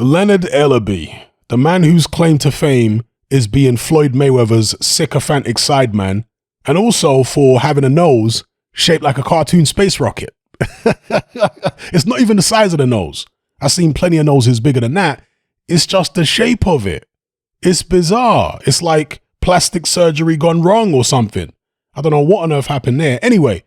Leonard Ellerbe, the man whose claim to fame is being Floyd Mayweather's sycophantic sideman, and also for having a nose shaped like a cartoon space rocket. It's not even the size of the nose. I've seen plenty of noses bigger than that. It's just the shape of it. It's bizarre. It's like plastic surgery gone wrong or something. I don't know what on earth happened there. Anyway,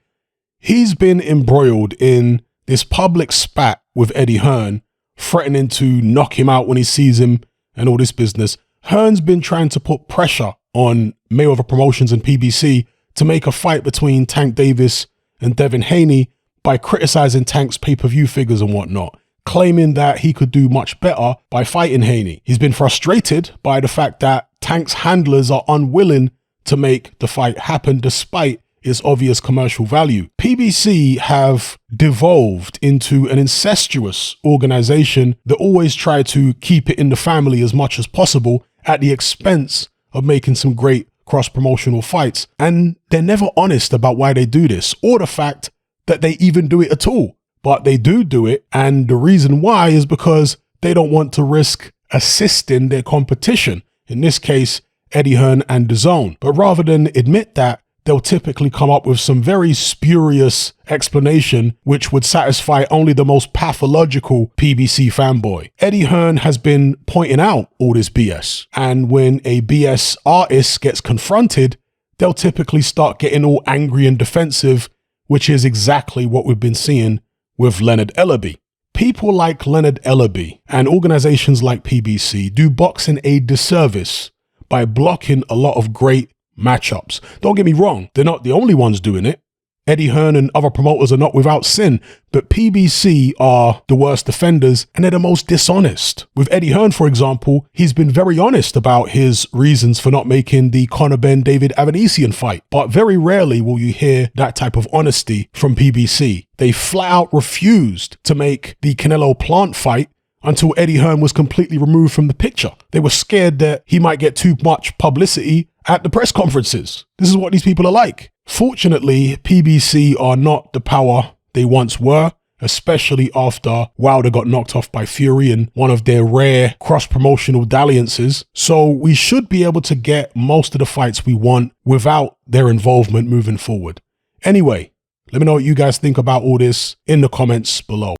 he's been embroiled in this public spat with Eddie Hearn, threatening to knock him out when he sees him and all this business. Hearn's been trying to put pressure on Mayweather Promotions and PBC to make a fight between Tank Davis and Devin Haney by criticizing Tank's pay-per-view figures and whatnot, claiming that he could do much better by fighting Haney. He's been frustrated by the fact that Tank's handlers are unwilling to make the fight happen despite its obvious commercial value. PBC have devolved into an incestuous organization that always try to keep it in the family as much as possible at the expense of making some great cross-promotional fights. And they're never honest about why they do this or the fact that they even do it at all. But they do it, and the reason why is because they don't want to risk assisting their competition, in this case, Eddie Hearn and DAZN. But rather than admit that, they'll typically come up with some very spurious explanation which would satisfy only the most pathological PBC fanboy. Eddie Hearn has been pointing out all this BS, and when a BS artist gets confronted, they'll typically start getting all angry and defensive, which is exactly what we've been seeing with Leonard Ellerbe. People like Leonard Ellerbe and organizations like PBC do boxing a disservice by blocking a lot of great matchups. Don't get me wrong, they're not the only ones doing it. Eddie Hearn and other promoters are not without sin, but PBC are the worst offenders and they're the most dishonest. With Eddie Hearn, for example, he's been very honest about his reasons for not making the Conor Benn-David Avanesian fight, but very rarely will you hear that type of honesty from PBC. They flat out refused to make the Canelo Plant fight until Eddie Hearn was completely removed from the picture. They were scared that he might get too much publicity at the press conferences. This is what these people are like. Fortunately, PBC are not the power they once were, especially after Wilder got knocked off by Fury in one of their rare cross-promotional dalliances. So we should be able to get most of the fights we want without their involvement moving forward. Anyway, let me know what you guys think about all this in the comments below.